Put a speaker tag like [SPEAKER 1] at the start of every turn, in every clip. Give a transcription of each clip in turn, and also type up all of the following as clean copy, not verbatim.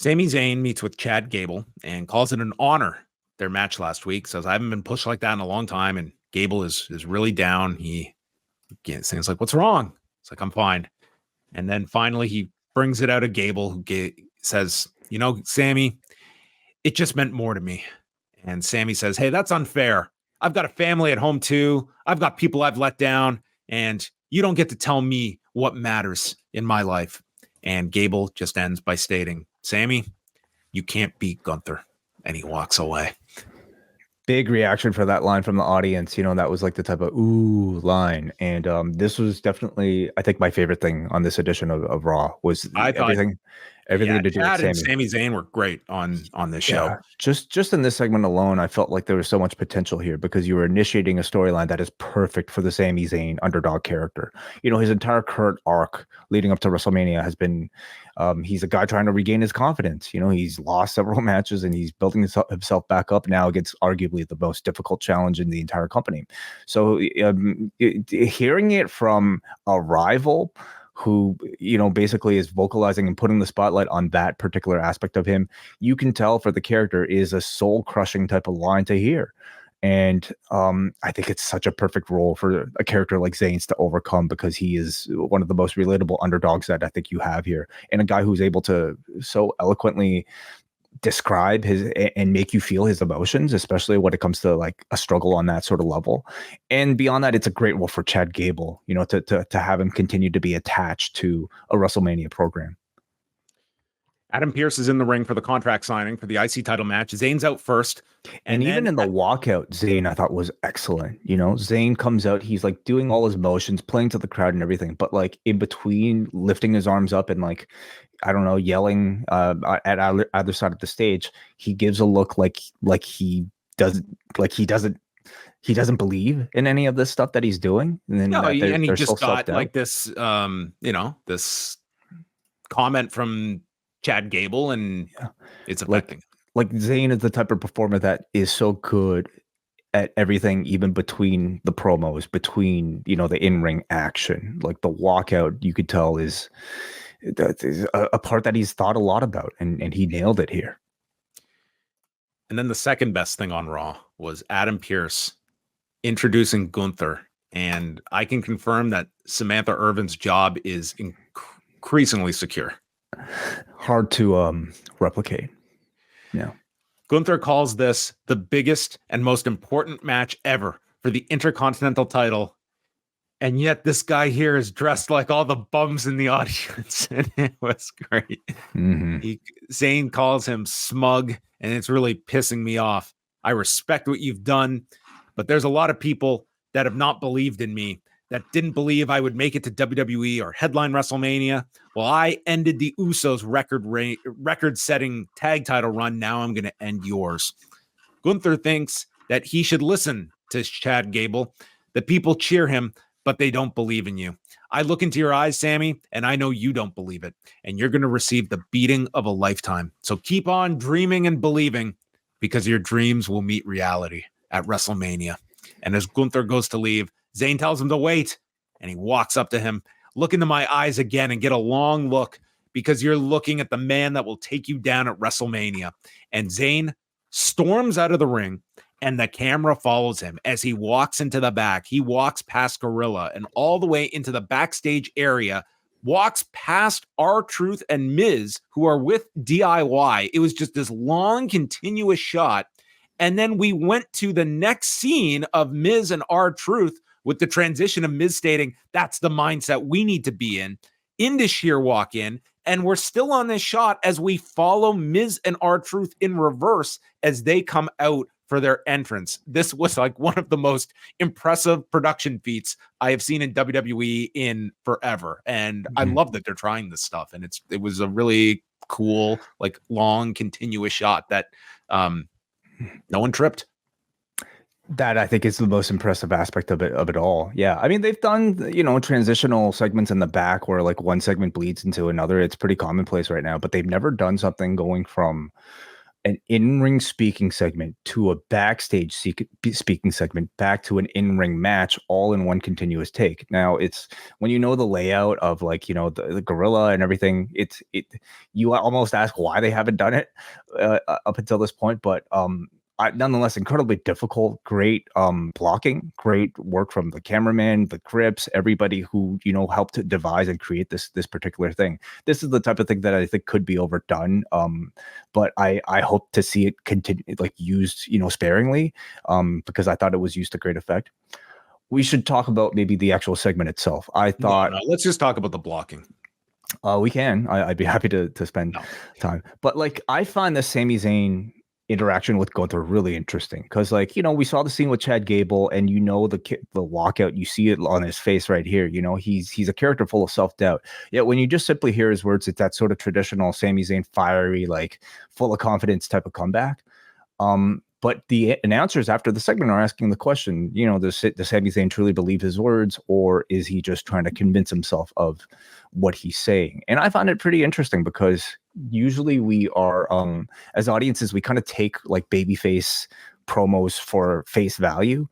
[SPEAKER 1] Sami Zayn meets with Chad Gable and calls it an honor. Their match last week says, I haven't been pushed like that in a long time. And Gable is really down. He Zayn's like, what's wrong? It's like, I'm fine. And then finally he brings it out of Gable, who says, Sami, it just meant more to me. And Sami says, hey, that's unfair. I've got a family at home too. I've got people I've let down, and you don't get to tell me what matters in my life. And Gable just ends by stating, Sami, you can't beat Gunther. And he walks away.
[SPEAKER 2] Big reaction for that line from the audience. That was like the type of ooh line. And this was definitely, I think, my favorite thing on this edition of Raw was everything to do with Sami.
[SPEAKER 1] And Sami Zayn were great on this show.
[SPEAKER 2] Just in this segment alone, I felt like there was so much potential here because you were initiating a storyline that is perfect for the Sami Zayn underdog character. His entire current arc leading up to WrestleMania has been he's a guy trying to regain his confidence. He's lost several matches and he's building himself back up now against arguably the most difficult challenge in the entire company. So hearing it from a rival who, basically is vocalizing and putting the spotlight on that particular aspect of him, you can tell for the character is a soul-crushing type of line to hear. And I think it's such a perfect role for a character like Zayn's to overcome because he is one of the most relatable underdogs that I think you have here. And a guy who's able to so eloquently describe his and make you feel his emotions, especially when it comes to like a struggle on that sort of level. And beyond that, it's a great role for Chad Gable, to have him continue to be attached to a WrestleMania program.
[SPEAKER 1] Adam Pearce is in the ring for the contract signing for the IC title match. Zayn's out first.
[SPEAKER 2] And even in the walkout, Zayn, I thought was excellent. Zayn comes out, he's like doing all his motions, playing to the crowd and everything. But like in between lifting his arms up and like, I don't know, yelling at either side of the stage, he gives a look like he doesn't believe in any of this stuff that he's doing. And then
[SPEAKER 1] and he just got like this, this comment from Chad Gable, and it's affecting.
[SPEAKER 2] Like Zayn is the type of performer that is so good at everything, even between the promos, between the in-ring action. Like the walkout, you could tell is a part that he's thought a lot about, and he nailed it here.
[SPEAKER 1] And then the second best thing on Raw was Adam Pearce introducing Gunther, and I can confirm that Samantha Irvin's job is increasingly secure.
[SPEAKER 2] Hard to replicate. Yeah.
[SPEAKER 1] Gunther calls this the biggest and most important match ever for the Intercontinental title. And yet this guy here is dressed like all the bums in the audience. And it was great.
[SPEAKER 2] Mm-hmm.
[SPEAKER 1] Zayn calls him smug, and it's really pissing me off. I respect what you've done, but there's a lot of people that have not believed in me, that didn't believe I would make it to WWE or headline WrestleMania. Well, I ended the Usos record-setting tag title run. Now I'm going to end yours. Gunther thinks that he should listen to Chad Gable. The people cheer him, but they don't believe in you. I look into your eyes, Sami, and I know you don't believe it. And you're going to receive the beating of a lifetime. So keep on dreaming and believing, because your dreams will meet reality at WrestleMania. And as Gunther goes to leave, Zayn tells him to wait, and he walks up to him. Look into my eyes again and get a long look, because you're looking at the man that will take you down at WrestleMania. And Zayn storms out of the ring, and the camera follows him as he walks into the back. He walks past Gorilla and all the way into the backstage area, walks past R-Truth and Miz, who are with DIY. It was just this long, continuous shot. And then we went to the next scene of Miz and R-Truth, with the transition of Miz stating, that's the mindset we need to be in. Into sheer walk in. And we're still on this shot as we follow Miz and R-Truth in reverse as they come out for their entrance. This was like one of the most impressive production feats I have seen in WWE in forever. And I love that they're trying this stuff. And it was a really cool, like long, continuous shot that no one tripped.
[SPEAKER 2] That I think is the most impressive aspect of it all. Yeah. I mean, they've done, transitional segments in the back where like one segment bleeds into another. It's pretty commonplace right now, but they've never done something going from an in-ring speaking segment to a backstage speaking segment back to an in-ring match all in one continuous take. Now, it's when you know the layout of like, you know, the gorilla and everything, you almost ask why they haven't done it up until this point, but nonetheless, incredibly difficult, great blocking, great work from the cameraman, the grips, everybody who, you know, helped to devise and create this particular thing. This is the type of thing that I think could be overdone, but I hope to see it continue, like used, you know, sparingly, because I thought it was used to great effect. We should talk about maybe the actual segment itself. I thought
[SPEAKER 1] no, let's just talk about the blocking.
[SPEAKER 2] We can. I'd be happy to spend time, but like I find the Sami Zayn interaction with Gunther really interesting because, like, you know, we saw the scene with Chad Gable, and you know the walkout, you see it on his face right here. You know, he's a character full of self-doubt. Yet when you just simply hear his words, it's that sort of traditional Sami Zayn fiery, like full of confidence type of comeback. But the announcers after the segment are asking the question, you know, does Sami Zayn truly believe his words, or is he just trying to convince himself of what he's saying? And I find it pretty interesting because usually we are, as audiences, we kind of take like babyface promos for face value,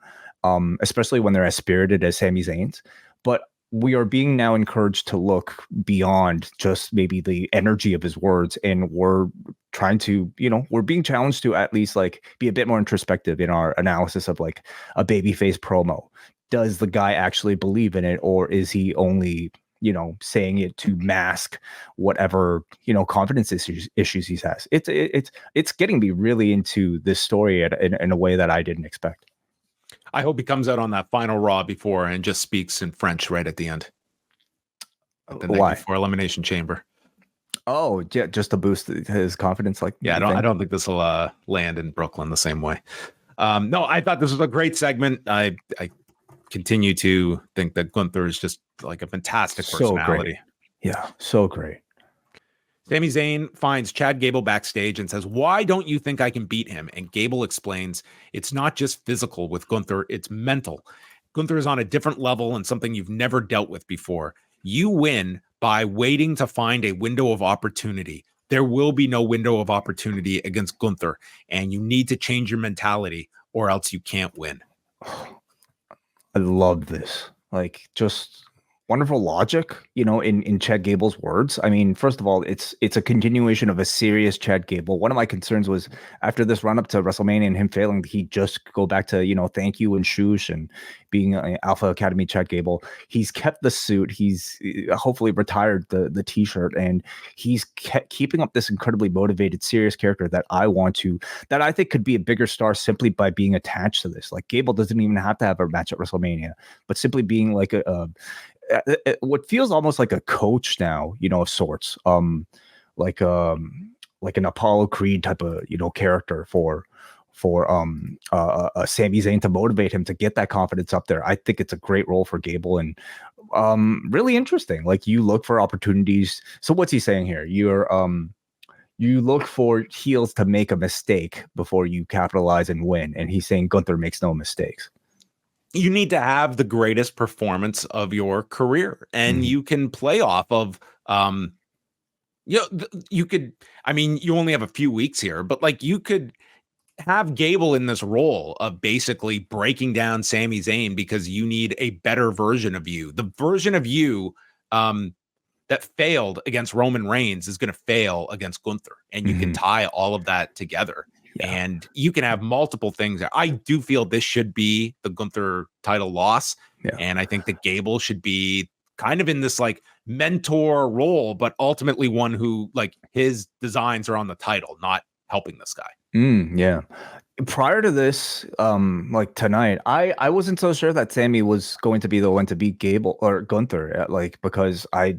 [SPEAKER 2] especially when they're as spirited as Sami Zayn's. But we are being now encouraged to look beyond just maybe the energy of his words, and we're trying to, you know, we're being challenged to at least like be a bit more introspective in our analysis of like a babyface promo. Does the guy actually believe in it, or is he only, you know, saying it to mask whatever, you know, confidence issues he has? It's getting me really into this story in a way that I didn't expect.
[SPEAKER 1] I hope he comes out on that final Raw before and just speaks in French right at the end.
[SPEAKER 2] Why?
[SPEAKER 1] Before Elimination Chamber.
[SPEAKER 2] Oh, yeah, just to boost his confidence. Like,
[SPEAKER 1] yeah, I don't think this will land in Brooklyn the same way. No, I thought this was a great segment. I continue to think that Gunther is just like a fantastic personality.
[SPEAKER 2] Great. Yeah, so great.
[SPEAKER 1] Sami Zayn finds Chad Gable backstage and says, "Why don't you think I can beat him?" And Gable explains, "It's not just physical with Gunther, it's mental. Gunther is on a different level and something you've never dealt with before. You win by waiting to find a window of opportunity. There will be no window of opportunity against Gunther, and you need to change your mentality or else you can't win."
[SPEAKER 2] I love this. Like, just wonderful logic, you know, in Chad Gable's words. I mean, first of all, it's a continuation of a serious Chad Gable. One of my concerns was after this run up to WrestleMania and him failing, he just go back to, you know, thank you and shoosh and being Alpha Academy Chad Gable. He's kept the suit. He's hopefully retired the t-shirt, and he's kept keeping up this incredibly motivated, serious character that I think could be a bigger star simply by being attached to this. Like, Gable doesn't even have to have a match at WrestleMania, but simply being like what feels almost like a coach now, you know, of sorts, like an Apollo Creed type of, you know, character for Sami Zayn to motivate him to get that confidence up there. I think it's a great role for Gable, and really interesting. Like, you look for opportunities. So what's he saying here? You look for heels to make a mistake before you capitalize and win, and he's saying Gunther makes no mistakes.
[SPEAKER 1] You need to have the greatest performance of your career, and you can play off of, you could, I mean, you only have a few weeks here, but like you could have Gable in this role of basically breaking down Sami Zayn because you need a better version of you. The version of you that failed against Roman Reigns is going to fail against Gunther, and you can tie all of that together. Yeah. And you can have multiple things. I do feel this should be the Gunther title loss. Yeah. And I think that Gable should be kind of in this like mentor role, but ultimately one who, like, his designs are on the title, not helping this guy.
[SPEAKER 2] Yeah. Prior to this, like tonight, I wasn't so sure that Sami was going to be the one to beat Gable or Gunther, like, because I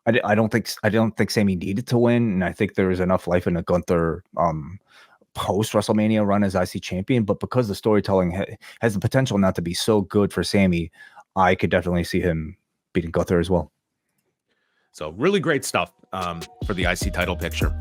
[SPEAKER 2] don't think Sami needed to win, and I think there was enough life in a Gunther post WrestleMania run as IC champion. But because the storytelling has the potential not to be so good for Sami, I could definitely see him beating Gunther as well.
[SPEAKER 1] So really great stuff for the IC title picture.